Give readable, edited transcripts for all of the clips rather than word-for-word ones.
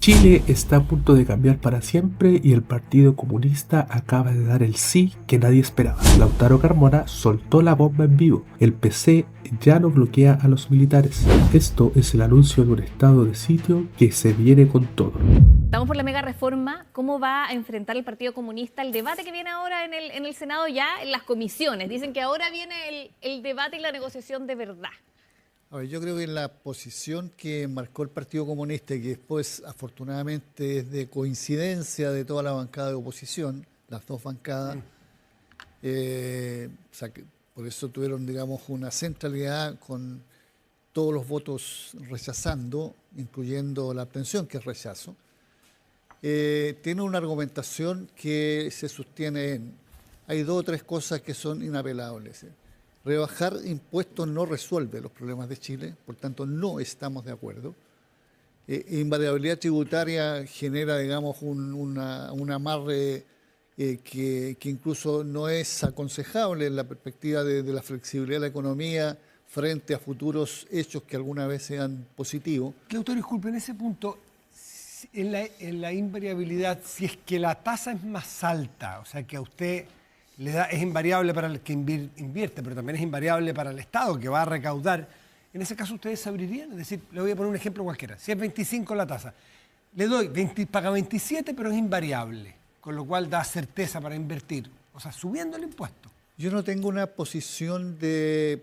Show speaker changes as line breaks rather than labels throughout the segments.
Chile está a punto de cambiar para siempre y el Partido Comunista acaba de dar el sí que nadie esperaba. Lautaro Carmona soltó la bomba en vivo. El PC ya no bloquea a los militares. Esto es el anuncio de un estado de sitio que se viene con todo.
Estamos por la mega reforma. ¿Cómo va a enfrentar el Partido Comunista el debate que viene ahora en el Senado ya en las comisiones? Dicen que ahora viene el debate y la negociación de verdad.
A ver, yo creo que la posición que marcó el Partido Comunista y que después afortunadamente es de coincidencia de toda la bancada de oposición, las dos bancadas, por eso tuvieron, digamos, una centralidad con todos los votos rechazando, incluyendo la abstención, que es rechazo. Tiene una argumentación que se sostiene hay dos o tres cosas que son inapelables. Rebajar impuestos no resuelve los problemas de Chile, por tanto no estamos de acuerdo. Invariabilidad tributaria genera, digamos, un amarre que incluso no es aconsejable en la perspectiva de la flexibilidad de la economía frente a futuros hechos que alguna vez sean positivos.
Doctor, disculpe, en ese punto, en la invariabilidad, si es que la tasa es más alta, o sea que a usted es invariable para el que invierte, pero también es invariable para el Estado que va a recaudar, en ese caso ustedes se abrirían. Es decir, le voy a poner un ejemplo cualquiera. Si es 25 la tasa, le doy, paga 27, pero es invariable, con lo cual da certeza para invertir, o sea, subiendo el impuesto.
Yo no tengo una posición de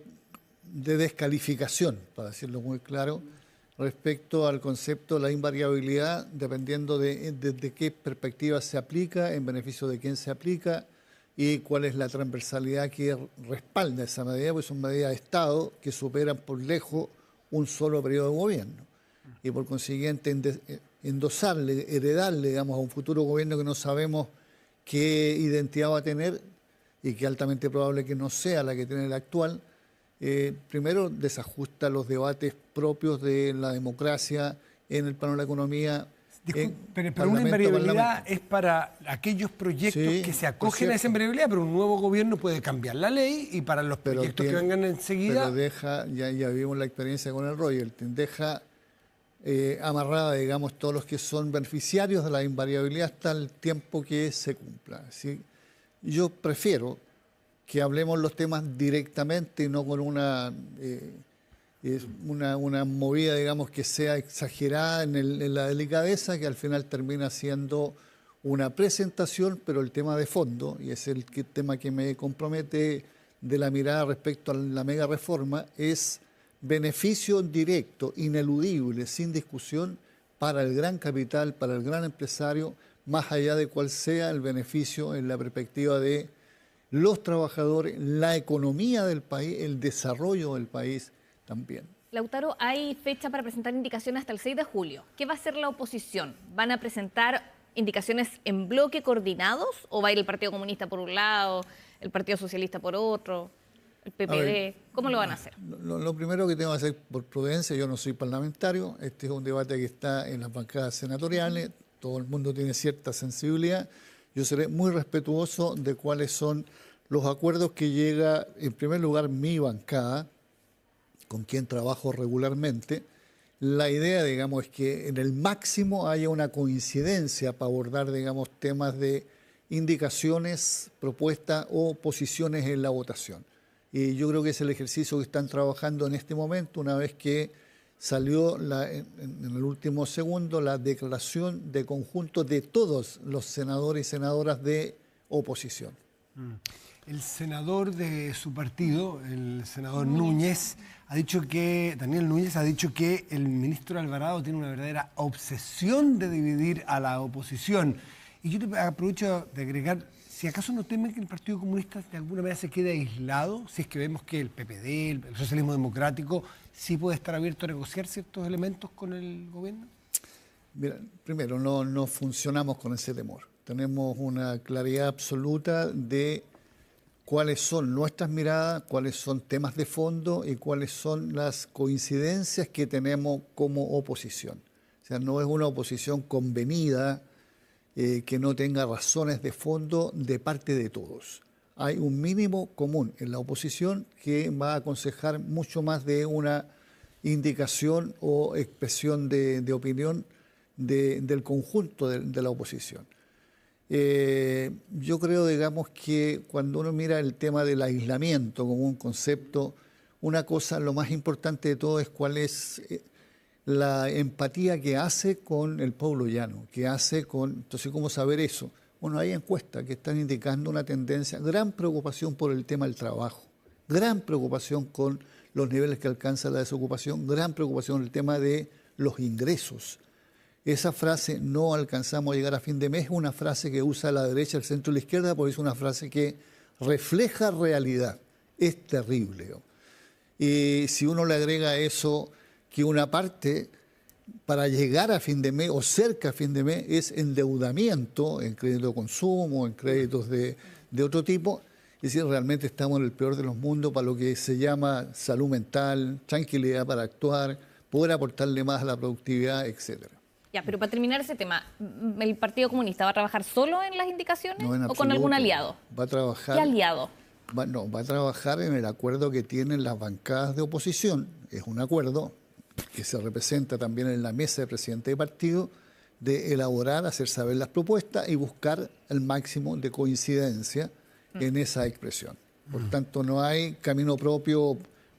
descalificación, para decirlo muy claro, respecto al concepto de la invariabilidad, dependiendo de qué perspectiva se aplica, en beneficio de quién se aplica, y cuál es la transversalidad que respalda esa medida, porque son medidas de Estado que superan por lejos un solo periodo de gobierno. Y por consiguiente endosarle, heredarle, digamos, a un futuro gobierno que no sabemos qué identidad va a tener y que es altamente probable que no sea la que tiene el actual, primero desajusta los debates propios de la democracia en el plano de la economía.
Pero una invariabilidad es para aquellos proyectos que se acogen a esa invariabilidad, pero un nuevo gobierno puede cambiar la ley y para los proyectos que vengan enseguida.
Pero ya vimos la experiencia con el royalty, deja amarrada, digamos, todos los que son beneficiarios de la invariabilidad hasta el tiempo que se cumpla. ¿Sí? Yo prefiero que hablemos los temas directamente y no con una movida, digamos, que sea exagerada en la delicadeza, que al final termina siendo una presentación, pero el tema de fondo, y es el tema que me compromete de la mirada respecto a la mega reforma, es beneficio directo, ineludible, sin discusión, para el gran capital, para el gran empresario, más allá de cuál sea el beneficio en la perspectiva de los trabajadores, la economía del país, el desarrollo del país también.
Lautaro, hay fecha para presentar indicaciones hasta el 6 de julio. ¿Qué va a hacer la oposición? ¿Van a presentar indicaciones en bloque coordinados o va a ir el Partido Comunista por un lado, el Partido Socialista por otro, el PPD? ¿Cómo lo van a hacer?
Lo primero que tengo que hacer por prudencia, yo no soy parlamentario, este es un debate que está en las bancadas senatoriales, todo el mundo tiene cierta sensibilidad. Yo seré muy respetuoso de cuáles son los acuerdos que llega, en primer lugar, mi bancada, con quien trabajo regularmente. La idea, digamos, es que en el máximo haya una coincidencia para abordar, digamos, temas de indicaciones, propuestas o posiciones en la votación. Y yo creo que es el ejercicio que están trabajando en este momento, una vez que salió en el último segundo la declaración de conjunto de todos los senadores y senadoras de oposición.
El senador de su partido, el senador Núñez, Daniel Núñez ha dicho que el ministro Alvarado tiene una verdadera obsesión de dividir a la oposición. Y yo te aprovecho de agregar, si acaso no temen que el Partido Comunista de alguna manera se quede aislado, si es que vemos que el PPD, el socialismo democrático, sí puede estar abierto a negociar ciertos elementos con el gobierno.
Mira, primero, no funcionamos con ese temor. Tenemos una claridad absoluta de cuáles son nuestras miradas, cuáles son temas de fondo y cuáles son las coincidencias que tenemos como oposición. O sea, no es una oposición convenida, que no tenga razones de fondo de parte de todos. Hay un mínimo común en la oposición que va a aconsejar mucho más de una indicación o expresión de opinión del conjunto de la oposición. Yo creo, digamos, que cuando uno mira el tema del aislamiento como un concepto, una cosa, lo más importante de todo es cuál es la empatía que hace con el pueblo llano, que hace con... Entonces, ¿cómo saber eso? Bueno, hay encuestas que están indicando una tendencia, gran preocupación por el tema del trabajo, gran preocupación con los niveles que alcanza la desocupación, gran preocupación el tema de los ingresos. Esa frase, no alcanzamos a llegar a fin de mes, es una frase que usa la derecha, el centro y la izquierda, porque es una frase que refleja realidad. Es terrible. Y si uno le agrega a eso que una parte para llegar a fin de mes o cerca a fin de mes es endeudamiento en crédito de consumo, en créditos de otro tipo, es decir, realmente estamos en el peor de los mundos para lo que se llama salud mental, tranquilidad para actuar, poder aportarle más a la productividad, etcétera.
Ya, pero para terminar ese tema, ¿el Partido Comunista va a trabajar solo en las indicaciones
No, en
o con
absoluto.
algún aliado?
Va a trabajar...
¿Qué aliado?
Va a trabajar en el acuerdo que tienen las bancadas de oposición. Es un acuerdo que se representa también en la mesa de presidente de partido, de elaborar, hacer saber las propuestas y buscar el máximo de coincidencia en esa expresión. Por tanto, no hay camino propio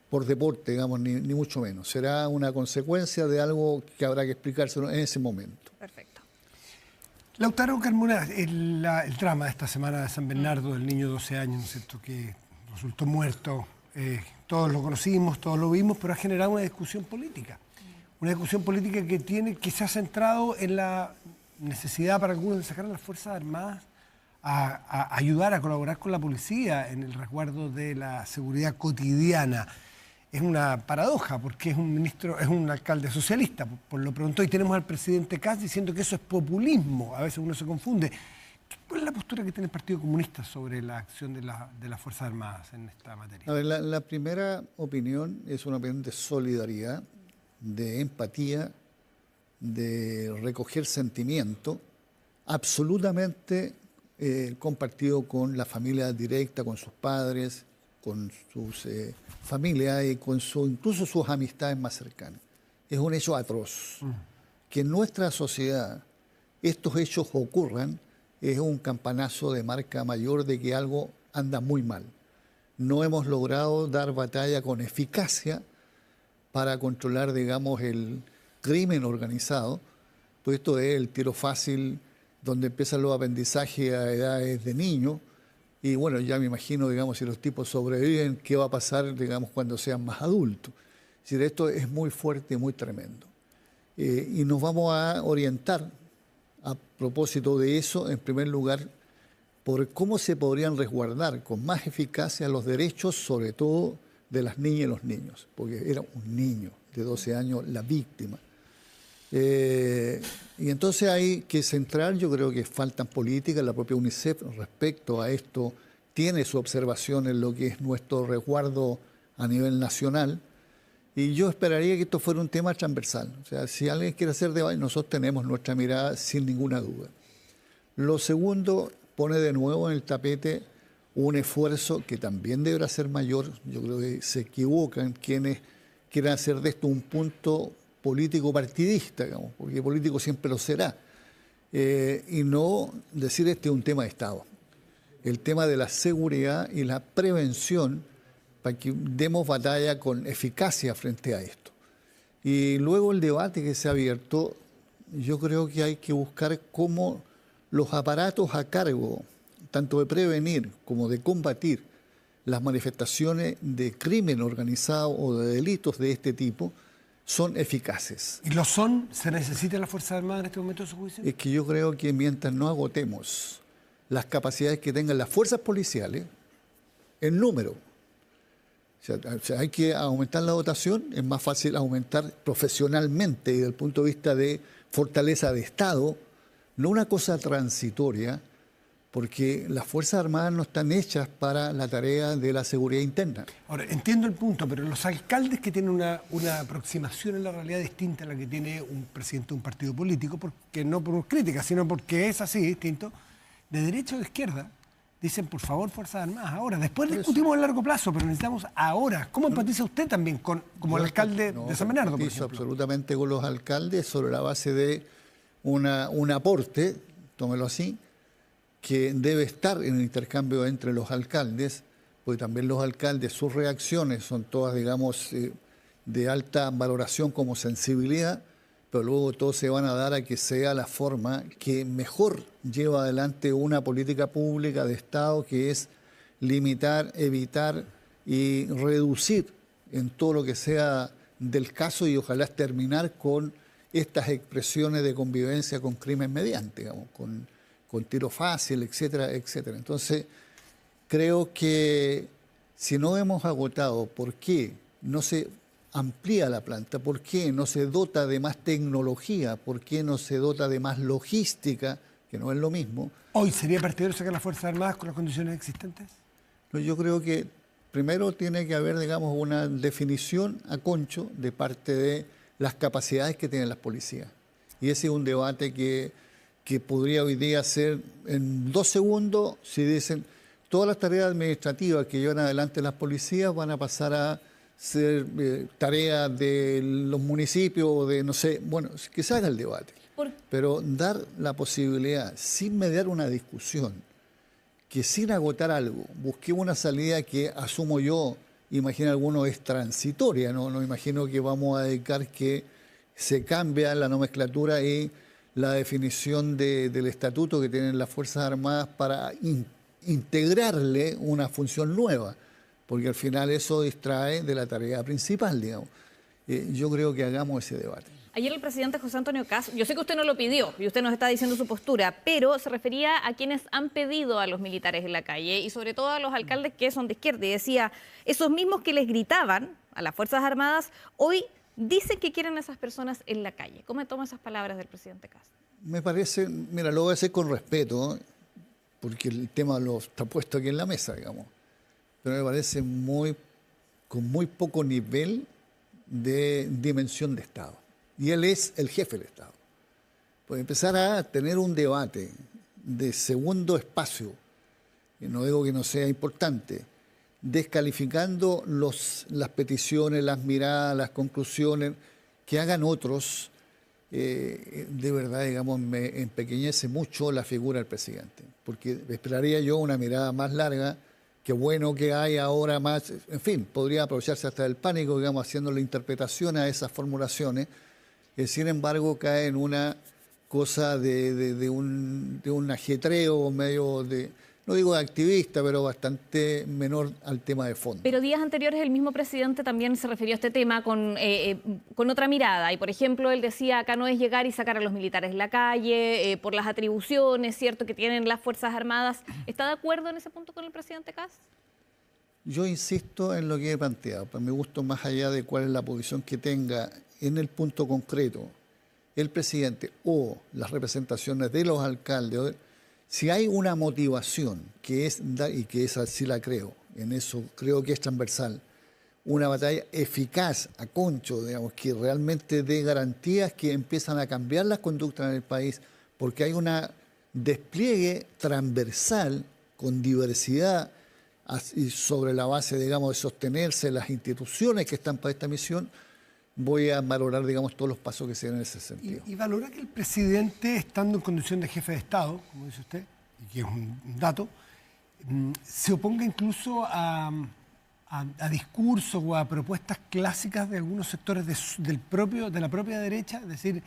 por deporte, digamos, ni mucho menos. Será una consecuencia de algo que habrá que explicárselo en ese momento.
Perfecto.
Lautaro Carmona, el drama de esta semana de San Bernardo, del niño de 12 años, ¿no es cierto?, que resultó muerto. Todos lo conocimos, todos lo vimos, pero ha generado una discusión política. Una discusión política que se ha centrado en la necesidad para algunos de sacar a las Fuerzas Armadas a ayudar, a colaborar con la policía en el resguardo de la seguridad cotidiana. Es una paradoja porque es un alcalde socialista, por lo pronto, y tenemos al presidente Kast diciendo que eso es populismo. A veces uno se confunde. ¿Cuál es la postura que tiene el Partido Comunista sobre la acción de las Fuerzas Armadas en esta materia?
A ver, la primera opinión es una opinión de solidaridad, de empatía, de recoger sentimiento, absolutamente compartido con la familia directa, con sus padres, con sus familias y con incluso sus amistades más cercanas. Es un hecho atroz. Que en nuestra sociedad estos hechos ocurran es un campanazo de marca mayor de que algo anda muy mal. No hemos logrado dar batalla con eficacia para controlar, digamos, el crimen organizado, pues esto es el tiro fácil donde empiezan los aprendizajes a edades de niños. Y bueno, ya me imagino, digamos, si los tipos sobreviven, qué va a pasar, digamos, cuando sean más adultos. Es decir, esto es muy fuerte y muy tremendo. Y nos vamos a orientar, a propósito de eso, en primer lugar, por cómo se podrían resguardar con más eficacia los derechos, sobre todo de las niñas y los niños, porque era un niño de 12 años la víctima. Y entonces hay que centrar, yo creo que faltan políticas, la propia UNICEF respecto a esto tiene su observación en lo que es nuestro resguardo a nivel nacional, y yo esperaría que esto fuera un tema transversal. O sea, si alguien quiere hacer debate, nosotros tenemos nuestra mirada sin ninguna duda. Lo segundo, pone de nuevo en el tapete un esfuerzo que también deberá ser mayor. Yo creo que se equivocan quienes quieran hacer de esto un punto político partidista, digamos, porque político siempre lo será, y no decir este es un tema de Estado. El tema de la seguridad y la prevención para que demos batalla con eficacia frente a esto. Y luego el debate que se ha abierto, yo creo que hay que buscar cómo los aparatos a cargo, tanto de prevenir como de combatir las manifestaciones de crimen organizado o de delitos de este tipo, son eficaces.
¿Y lo son? ¿Se necesita la Fuerza Armada en este momento de su juicio?
Es que yo creo que mientras no agotemos las capacidades que tengan las fuerzas policiales, en número, o sea, hay que aumentar la dotación, es más fácil aumentar profesionalmente y desde el punto de vista de fortaleza de Estado, no una cosa transitoria, porque las Fuerzas Armadas no están hechas para la tarea de la seguridad interna.
Ahora, entiendo el punto, pero los alcaldes que tienen una aproximación en la realidad distinta a la que tiene un presidente de un partido político, porque no por crítica, sino porque es así, distinto, de derecha o de izquierda, dicen, por favor, Fuerzas Armadas, ahora. Después discutimos a largo plazo, pero necesitamos ahora. ¿Cómo empatiza usted también como el alcalde de San Bernardo, por ejemplo?
Absolutamente con los alcaldes sobre la base de un aporte, tómelo así, que debe estar en el intercambio entre los alcaldes, porque también los alcaldes, sus reacciones son todas, digamos, de alta valoración como sensibilidad, pero luego todos se van a dar a que sea la forma que mejor lleva adelante una política pública de Estado, que es limitar, evitar y reducir en todo lo que sea del caso, y ojalá terminar con estas expresiones de convivencia con crimen mediante, digamos, con tiro fácil, etcétera, etcétera. Entonces, creo que si no hemos agotado por qué no se amplía la planta, por qué no se dota de más tecnología, por qué no se dota de más logística, que no es lo mismo.
¿Hoy sería partidario sacar las Fuerzas Armadas con las condiciones existentes?
No, yo creo que primero tiene que haber, digamos, una definición a concho de parte de las capacidades que tienen las policías. Y ese es un debate que podría hoy día ser en 2 segundos, si dicen todas las tareas administrativas que llevan adelante las policías van a pasar a ser tareas de los municipios o de, no sé, bueno, que se haga el debate. Pero dar la posibilidad, sin mediar una discusión, que sin agotar algo, busquemos una salida que, asumo yo, imagino algunos, es transitoria, no imagino que vamos a dedicar que se cambie la nomenclatura y la definición del estatuto que tienen las Fuerzas Armadas para integrarle una función nueva, porque al final eso distrae de la tarea principal, digamos. Yo creo que hagamos ese debate.
Ayer el presidente José Antonio Kast, yo sé que usted no lo pidió y usted nos está diciendo su postura, pero se refería a quienes han pedido a los militares en la calle y sobre todo a los alcaldes que son de izquierda, y decía, esos mismos que les gritaban a las Fuerzas Armadas, hoy dicen que quieren a esas personas en la calle. ¿Cómo toma esas palabras del presidente Kast?
Me parece, mira, lo voy a hacer con respeto, ¿eh? Porque el tema lo está puesto aquí en la mesa, digamos, pero me parece con muy poco nivel de dimensión de Estado. Y él es el jefe del Estado. Pues empezar a tener un debate de segundo espacio, y no digo que no sea importante, descalificando las peticiones, las miradas, las conclusiones que hagan otros, de verdad, digamos, me empequeñece mucho la figura del presidente. Porque esperaría yo una mirada más larga, qué bueno que hay ahora más, en fin, podría aprovecharse hasta del pánico, digamos, haciendo la interpretación a esas formulaciones, que sin embargo cae en una cosa de un ajetreo medio de, no digo de activista, pero bastante menor al tema de fondo.
Pero días anteriores el mismo presidente también se refirió a este tema con otra mirada. Y, por ejemplo, él decía, acá no es llegar y sacar a los militares en la calle, por las atribuciones, ¿cierto?, que tienen las Fuerzas Armadas. ¿Está de acuerdo en ese punto con el presidente Kast?
Yo insisto en lo que he planteado. Para mi gusto, más allá de cuál es la posición que tenga en el punto concreto el presidente o las representaciones de los alcaldes, si hay una motivación que es, y que esa sí la creo, en eso creo que es transversal, una batalla eficaz, a concho, digamos, que realmente dé garantías que empiezan a cambiar las conductas en el país, porque hay un despliegue transversal con diversidad y sobre la base, digamos, de sostenerse las instituciones que están para esta misión, voy a valorar, digamos, todos los pasos que se den en ese sentido.
Y valora que el presidente, estando en condición de jefe de Estado, como dice usted, y que es un dato, se oponga incluso a discursos o a propuestas clásicas de algunos sectores de la propia derecha. Es decir,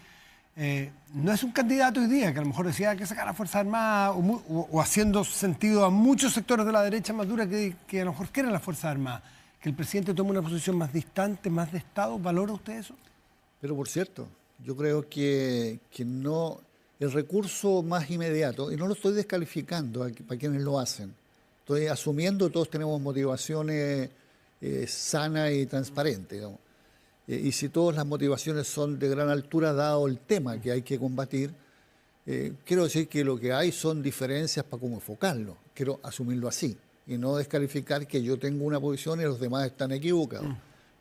no es un candidato hoy día que a lo mejor decía que sacar a Fuerzas Armadas o haciendo sentido a muchos sectores de la derecha más dura que a lo mejor quieren las Fuerzas Armadas. Que el presidente tome una posición más distante, más de Estado. ¿Valora usted eso?
Pero por cierto, yo creo que no, el recurso más inmediato, y no lo estoy descalificando para quienes lo hacen, estoy asumiendo que todos tenemos motivaciones sanas y transparentes, digamos. Y si todas las motivaciones son de gran altura, dado el tema que hay que combatir, quiero decir que lo que hay son diferencias para cómo enfocarlo. Quiero asumirlo así y no descalificar que yo tengo una posición y los demás están equivocados.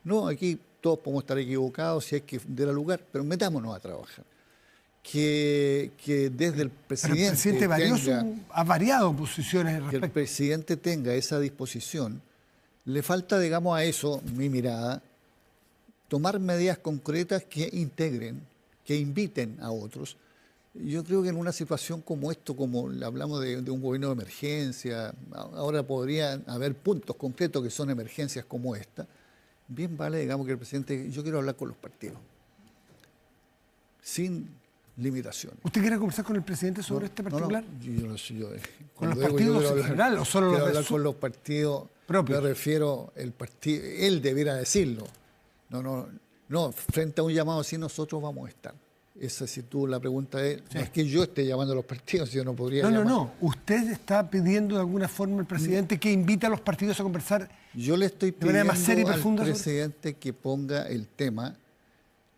No, aquí todos podemos estar equivocados si hay que dar lugar, pero metámonos a trabajar. Que desde el presidente...
Pero el presidente ha variado posiciones al respecto.
Que el presidente tenga esa disposición, le falta, digamos, a eso, mi mirada, tomar medidas concretas que integren, que inviten a otros, Yo creo que en una situación como esto, como hablamos de un gobierno de emergencia, ahora podrían haber puntos concretos que son emergencias como esta, bien vale, digamos, que el presidente, yo quiero hablar con los partidos, sin limitaciones.
¿Usted quiere conversar con el presidente sobre este particular?
¿Con
los partidos en general o solo
quiero
los de
hablar con los partidos
propios?
Me refiero, él debiera decirlo. No, frente a un llamado así nosotros vamos a estar. Esa, si tú la pregunta es, no es que yo esté llamando a los partidos, yo no podría llamar.
No. Usted está pidiendo de alguna forma al presidente que invite a los partidos a conversar.
Yo le estoy pidiendo al presidente que ponga el tema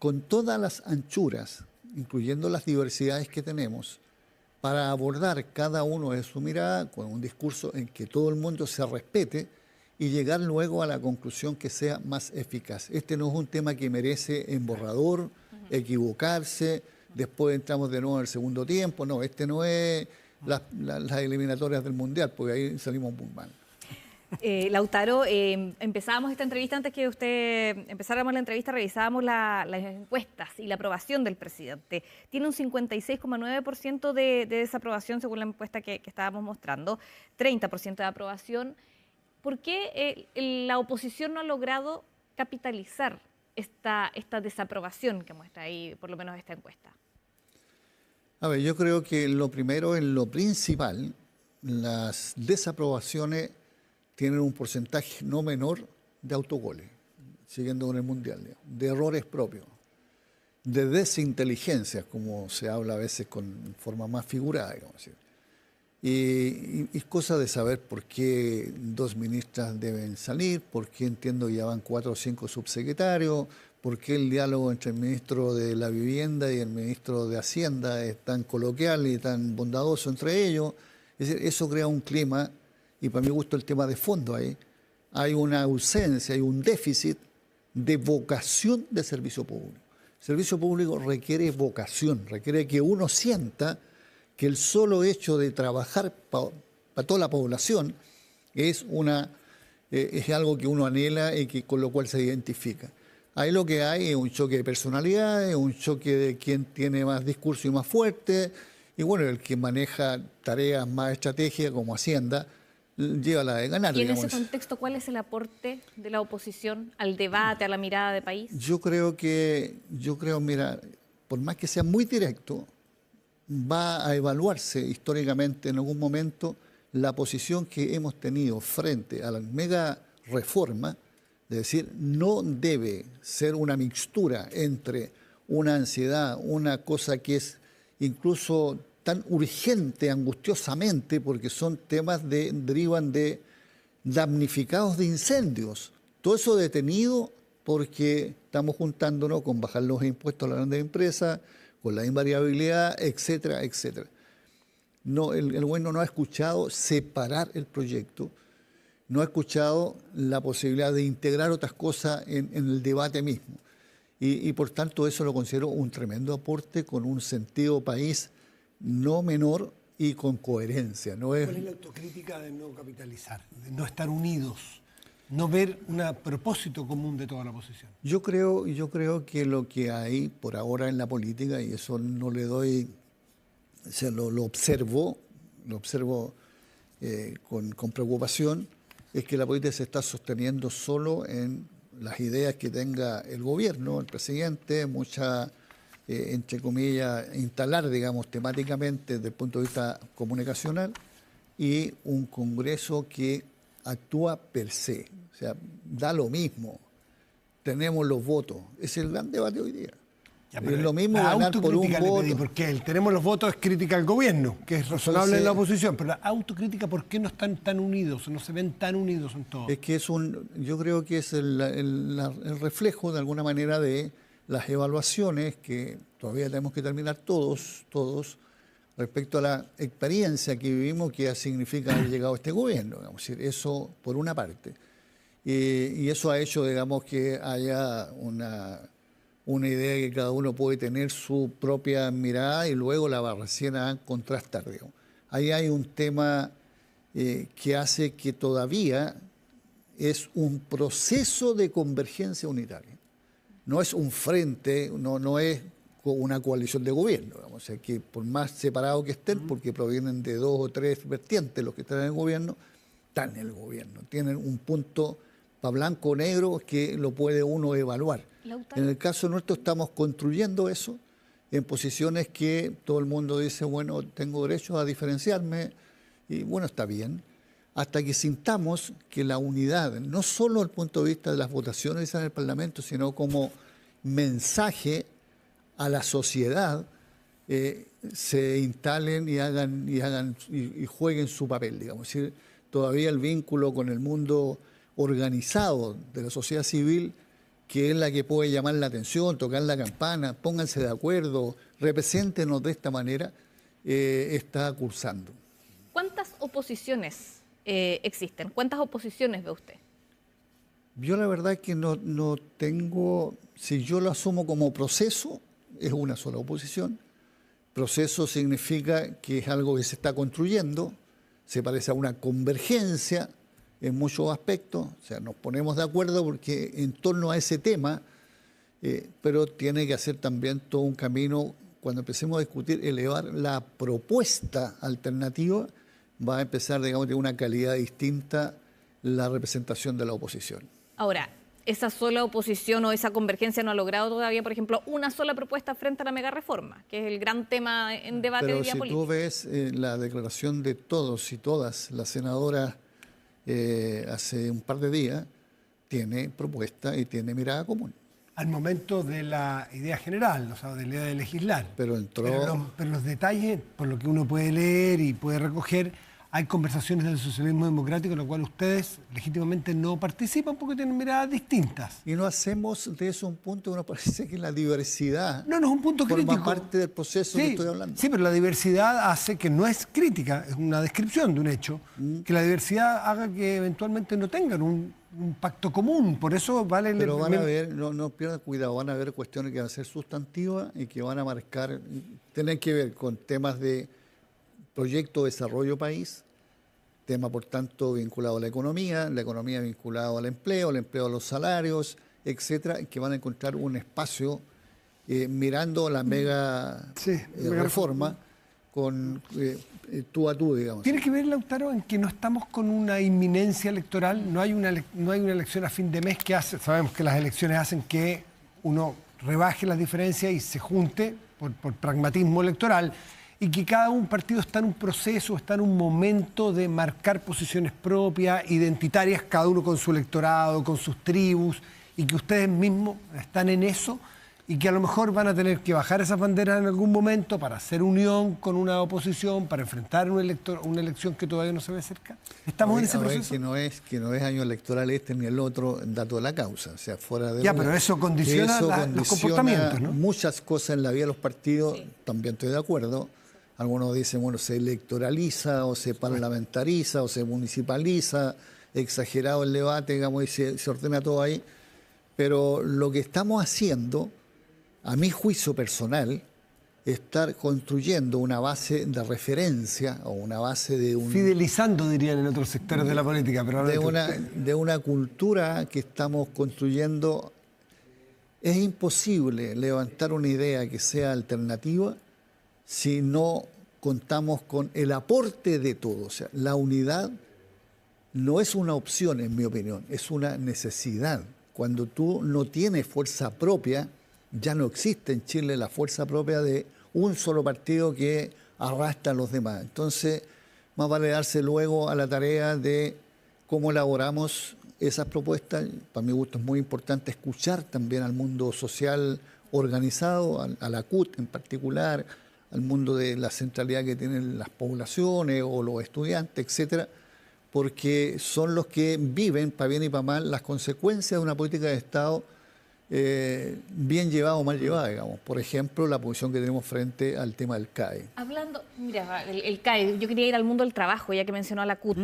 con todas las anchuras, incluyendo las diversidades que tenemos, para abordar cada uno de su mirada con un discurso en que todo el mundo se respete y llegar luego a la conclusión que sea más eficaz. Este no es un tema que merece emborrador, equivocarse, después entramos de nuevo en el segundo tiempo. No, este no es las eliminatorias del Mundial, porque ahí salimos muy mal.
Lautaro, empezábamos esta entrevista, antes que usted empezáramos la entrevista, revisábamos las encuestas y la aprobación del presidente. Tiene un 56,9% de desaprobación según la encuesta que estábamos mostrando, 30% de aprobación. ¿Por qué la oposición no ha logrado capitalizar esta desaprobación que muestra ahí, por lo menos esta encuesta?
A ver, yo creo que lo primero, en lo principal, las desaprobaciones tienen un porcentaje no menor de autogoles, siguiendo con el Mundial, de errores propios, de desinteligencias, como se habla a veces con forma más figurada, digamos así. Y es cosa de saber por qué 2 ministras deben salir, por qué entiendo que ya van 4 o 5 subsecretarios, por qué el diálogo entre el ministro de la Vivienda y el ministro de Hacienda es tan coloquial y tan bondadoso entre ellos. Es decir, eso crea un clima, y para mi gusto el tema de fondo ahí, hay una ausencia, hay un déficit de vocación de servicio público. El servicio público requiere vocación, requiere que uno sienta que el solo hecho de trabajar para toda la población es algo que uno anhela y con lo cual se identifica. Ahí lo que hay es un choque de personalidades, un choque de quién tiene más discurso y más fuerte, y bueno, el que maneja tareas más estratégicas como Hacienda, lleva la de ganar.
Y en ese contexto, ¿cuál es el aporte de la oposición al debate, a la mirada de país? Yo creo,
mira, por más que sea muy directo, va a evaluarse históricamente en algún momento la posición que hemos tenido frente a la mega reforma, es decir, no debe ser una mixtura entre una ansiedad, una cosa que es incluso tan urgente, angustiosamente, porque son temas derivan de damnificados de incendios. Todo eso detenido porque estamos juntándonos con bajar los impuestos a las grandes empresas, con la invariabilidad, etcétera, etcétera. No, el gobierno no ha escuchado separar el proyecto, no ha escuchado la posibilidad de integrar otras cosas en el debate mismo. Y por tanto eso lo considero un tremendo aporte con un sentido país no menor y con coherencia. ¿Cuál
es la autocrítica de no capitalizar, de no estar unidos, no ver un propósito común de toda la oposición?
Yo creo que lo que hay por ahora en la política, y eso no le doy, o sea, lo observo con preocupación, es que la política se está sosteniendo solo en las ideas que tenga el gobierno, el presidente, entre comillas, instalar, digamos, temáticamente desde el punto de vista comunicacional, y un Congreso que actúa per se. O sea, da lo mismo. Tenemos los votos. Es el gran debate hoy día. Es lo mismo ganar por un voto.
Porque el tenemos los votos es crítica al gobierno, que es razonable en la oposición, pero la autocrítica, ¿por qué no están tan unidos, no se ven tan unidos en todo?
Es que yo creo que es el reflejo de alguna manera de las evaluaciones que todavía tenemos que terminar todos, respecto a la experiencia que vivimos que significa haber llegado a este gobierno. Digamos. Eso por una parte. Y eso ha hecho, digamos, que haya una idea que cada uno puede tener su propia mirada y luego la va recién a contrastar. Digamos. Ahí hay un tema que hace que todavía es un proceso de convergencia unitaria. No es un frente, no es una coalición de gobierno, digamos. O sea, que por más separados que estén, porque provienen de 2 o 3 vertientes los que están en el gobierno, están en el gobierno. Tienen un punto para blanco o negro que lo puede uno evaluar.
Lautaro.
En el caso nuestro estamos construyendo eso en posiciones que todo el mundo dice, bueno, tengo derecho a diferenciarme, y bueno, está bien, hasta que sintamos que la unidad, no solo desde el punto de vista de las votaciones en el Parlamento, sino como mensaje a la sociedad, se instalen y jueguen su papel, digamos. Es decir, todavía el vínculo con el mundo organizado de la sociedad civil, que es la que puede llamar la atención, tocar la campana, pónganse de acuerdo, represéntenos de esta manera, está cursando.
¿Cuántas oposiciones existen? ¿Cuántas oposiciones ve usted?
Yo la verdad es que no tengo, si yo lo asumo como proceso, es una sola oposición. Proceso significa que es algo que se está construyendo, se parece a una convergencia en muchos aspectos, o sea, nos ponemos de acuerdo porque en torno a ese tema, pero tiene que hacer también todo un camino, cuando empecemos a discutir, elevar la propuesta alternativa, va a empezar, digamos, de una calidad distinta la representación de la oposición.
Ahora, esa sola oposición o esa convergencia no ha logrado todavía, por ejemplo, una sola propuesta frente a la mega reforma, que es el gran tema en debate
pero
del día
si
político.
tú ves la declaración de todos y todas, la senadora hace un par de días, tiene propuesta y tiene mirada común.
Al momento de la idea general, o sea, de la idea de legislar.
Pero entró...
Pero los detalles, por lo que uno puede leer y puede recoger, hay conversaciones del socialismo democrático en las cuales ustedes legítimamente no participan porque tienen miradas distintas.
Y no hacemos de eso un punto que nos parece que la diversidad
No es un punto
forma
crítico.
parte del proceso que estoy hablando.
Sí, pero la diversidad hace que no es crítica, es una descripción de un hecho, que la diversidad haga que eventualmente no tengan un pacto común. Por eso vale...
Pero van a ver, no pierdan cuidado, van a haber cuestiones que van a ser sustantivas y que van a marcar, tienen que ver con temas de proyecto de desarrollo país, tema por tanto vinculado a la economía vinculado al empleo a los salarios, etcétera, que van a encontrar un espacio mirando la mega reforma con tú a tú, digamos.
Tiene que ver, Lautaro, en que no estamos con una inminencia electoral, no hay una elección a fin de mes que hace, sabemos que las elecciones hacen que uno rebaje las diferencias y se junte por pragmatismo electoral, y que cada un partido está en un proceso, está en un momento de marcar posiciones propias, identitarias, cada uno con su electorado, con sus tribus, y que ustedes mismos están en eso, y que a lo mejor van a tener que bajar esas banderas en algún momento para hacer unión con una oposición, para enfrentar una elección que todavía no se ve cerca. ¿Estamos en ese proceso?
Que no es año electoral este ni el otro en dato de la causa, o sea, fuera de...
Ya, pero eso condiciona los comportamientos, ¿no?
Muchas cosas en la vida de los partidos, también estoy de acuerdo. Algunos dicen, bueno, se electoraliza o se parlamentariza o se municipaliza, exagerado el debate, digamos, y se ordena todo ahí. Pero lo que estamos haciendo, a mi juicio personal, es estar construyendo una base de referencia o una base de un...
Fidelizando, dirían en otros sectores de la política. Pero
de una cultura que estamos construyendo. Es imposible levantar una idea que sea alternativa si no contamos con el aporte de todos. O sea, la unidad no es una opción, en mi opinión, es una necesidad. Cuando tú no tienes fuerza propia, ya no existe en Chile la fuerza propia de un solo partido que arrastra a los demás. Entonces, más vale darse luego a la tarea de cómo elaboramos esas propuestas. Para mi gusto es muy importante escuchar también al mundo social organizado, a la CUT en particular, al mundo de la centralidad que tienen las poblaciones o los estudiantes, etcétera, porque son los que viven, para bien y para mal, las consecuencias de una política de Estado bien llevada o mal llevada, digamos. Por ejemplo, la posición que tenemos frente al tema del CAE.
Hablando, mira, el CAE, yo quería ir al mundo del trabajo, ya que mencionó a la CUT.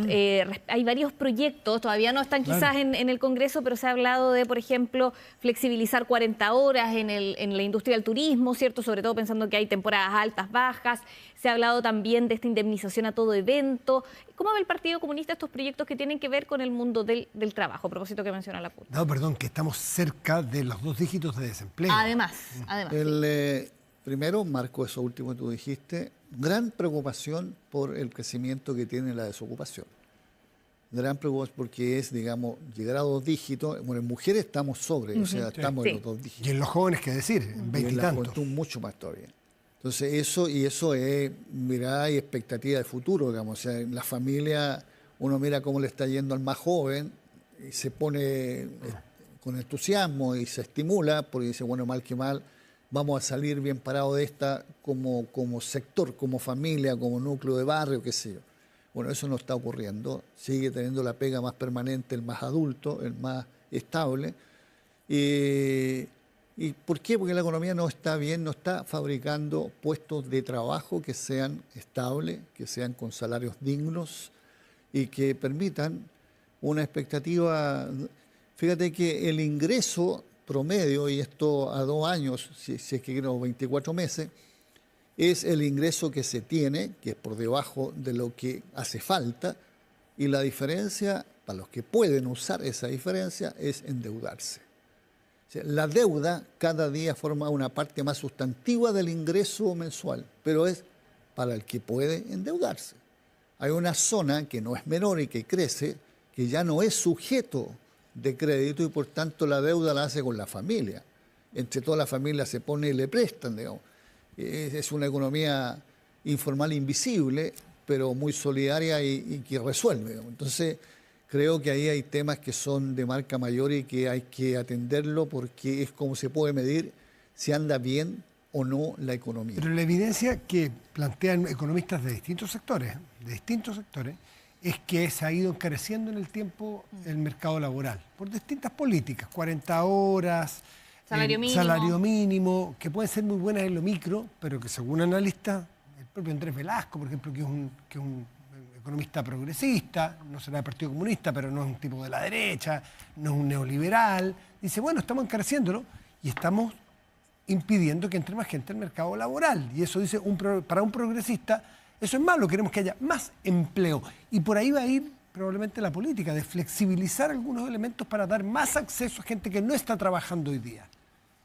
Hay varios proyectos, todavía no están quizás en el Congreso, pero se ha hablado de, por ejemplo, flexibilizar 40 horas en la industria del turismo, ¿cierto? Sobre todo pensando que hay temporadas altas, bajas. Se ha hablado también de esta indemnización a todo evento. ¿Cómo ve el Partido Comunista estos proyectos que tienen que ver con el mundo del trabajo? A propósito que menciona la CUT.
No, perdón, que estamos cerca de los 2 dígitos de desempleo.
Además.
Primero, marco eso último que tú dijiste, gran preocupación por el crecimiento que tiene la desocupación. Gran preocupación porque es, digamos, llegar a 2 dígitos. Bueno, en mujeres estamos sobre, o sea, estamos en los 2 dígitos.
Y en los jóvenes, qué decir, en
Y
20 y
en la
tantos.
juventud mucho más todavía. Entonces, eso es mirada y expectativa de futuro, digamos. O sea, en la familia uno mira cómo le está yendo al más joven y se pone con entusiasmo y se estimula porque dice, bueno, mal que mal, vamos a salir bien parados de esta como sector, como familia, como núcleo de barrio, qué sé yo. Bueno, eso no está ocurriendo. Sigue teniendo la pega más permanente, el más adulto, el más estable. ¿Y por qué? Porque la economía no está bien, no está fabricando puestos de trabajo que sean estables, que sean con salarios dignos y que permitan una expectativa. Fíjate que el ingreso promedio, y esto a 2 años, si es que quiero 24 meses, es el ingreso que se tiene, que es por debajo de lo que hace falta, y la diferencia, para los que pueden usar esa diferencia, es endeudarse. O sea, la deuda cada día forma una parte más sustantiva del ingreso mensual, pero es para el que puede endeudarse. Hay una zona que no es menor y que crece, que ya no es sujeto de crédito y por tanto la deuda la hace con la familia. Entre toda la familia se pone y le prestan, digamos. Es una economía informal invisible, pero muy solidaria y que resuelve, digamos. Entonces, creo que ahí hay temas que son de marca mayor y que hay que atenderlo porque es como se puede medir si anda bien o no la economía.
Pero la evidencia que plantean economistas de distintos sectores, es que se ha ido encareciendo en el tiempo el mercado laboral por distintas políticas, 40 horas, salario mínimo, que pueden ser muy buenas en lo micro, pero que según analistas, el propio Andrés Velasco, por ejemplo, que es un economista progresista, no será del Partido Comunista, pero no es un tipo de la derecha, no es un neoliberal, dice, bueno, estamos encareciéndolo y estamos impidiendo que entre más gente al mercado laboral. Y eso dice, para un progresista, eso es malo, queremos que haya más empleo. Y por ahí va a ir probablemente la política, de flexibilizar algunos elementos para dar más acceso a gente que no está trabajando hoy día.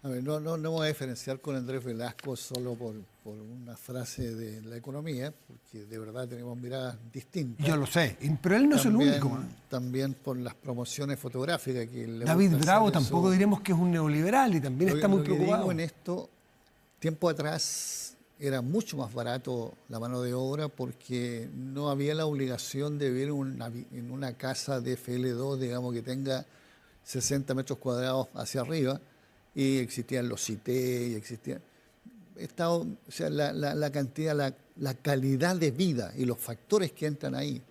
A ver, no voy a diferenciar con Andrés Velasco solo por una frase de la economía, porque de verdad tenemos miradas distintas.
Yo lo sé, pero él no es el único.
También por las promociones fotográficas que le
David
gusta
Bravo
hacer
tampoco
eso.
diremos que es un neoliberal y también está muy preocupado.
Digo en esto, tiempo atrás era mucho más barato la mano de obra porque no había la obligación de vivir en una casa de FL2, digamos, que tenga 60 metros cuadrados hacia arriba, y existían los CITE, y existían... o sea, la cantidad, la calidad de vida y los factores que entran ahí,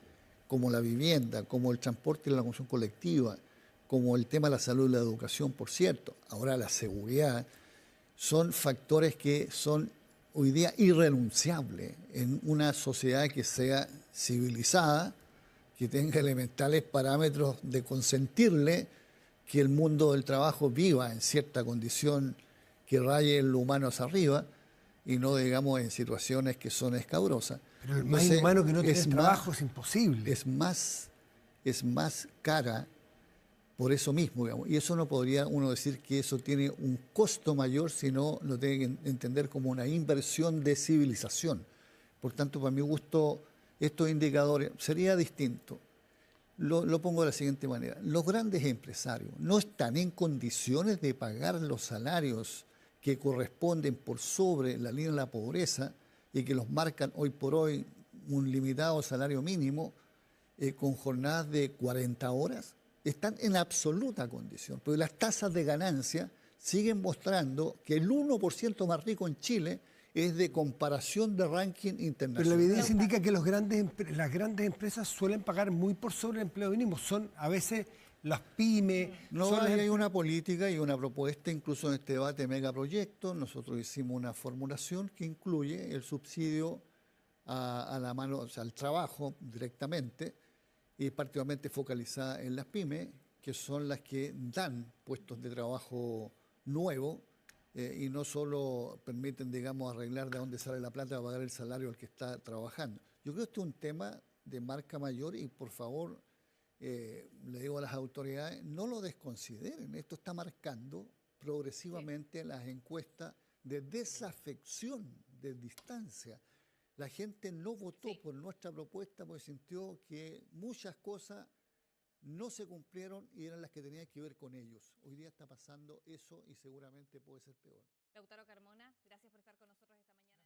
como la vivienda, como el transporte y la locomoción colectiva, como el tema de la salud y la educación, por cierto, ahora la seguridad, son factores que son hoy día irrenunciables en una sociedad que sea civilizada, que tenga elementales parámetros de consentirle que el mundo del trabajo viva en cierta condición que raye en lo humano hacia arriba y no, digamos, en situaciones que son escabrosas.
Pero el más inhumano que no tiene trabajo es imposible.
Es más cara por eso mismo, digamos. Y eso no podría uno decir que eso tiene un costo mayor, sino lo tiene que entender como una inversión de civilización. Por tanto, para mi gusto, estos indicadores sería distinto. Lo pongo de la siguiente manera. Los grandes empresarios no están en condiciones de pagar los salarios que corresponden por sobre la línea de la pobreza y que los marcan hoy por hoy un limitado salario mínimo con jornadas de 40 horas. Están en absoluta condición, porque las tasas de ganancia siguen mostrando que el 1% más rico en Chile es de comparación de ranking internacional.
Pero la evidencia indica que las grandes empresas suelen pagar muy por sobre el empleo mínimo. Son a veces las pymes.
No, hay una política y una propuesta, incluso en este debate megaproyecto. Nosotros hicimos una formulación que incluye el subsidio a la mano, o sea, al trabajo directamente, y particularmente focalizada en las pymes, que son las que dan puestos de trabajo nuevos. Y no solo permiten, digamos, arreglar de dónde sale la plata para pagar el salario al que está trabajando. Yo creo que este es un tema de marca mayor y, por favor, le digo a las autoridades, no lo desconsideren. Esto está marcando progresivamente las encuestas de desafección, de distancia. La gente no votó por nuestra propuesta porque sintió que muchas cosas no se cumplieron y eran las que tenían que ver con ellos. Hoy día está pasando eso y seguramente puede ser peor.
Lautaro Carmona, gracias por estar con nosotros esta mañana.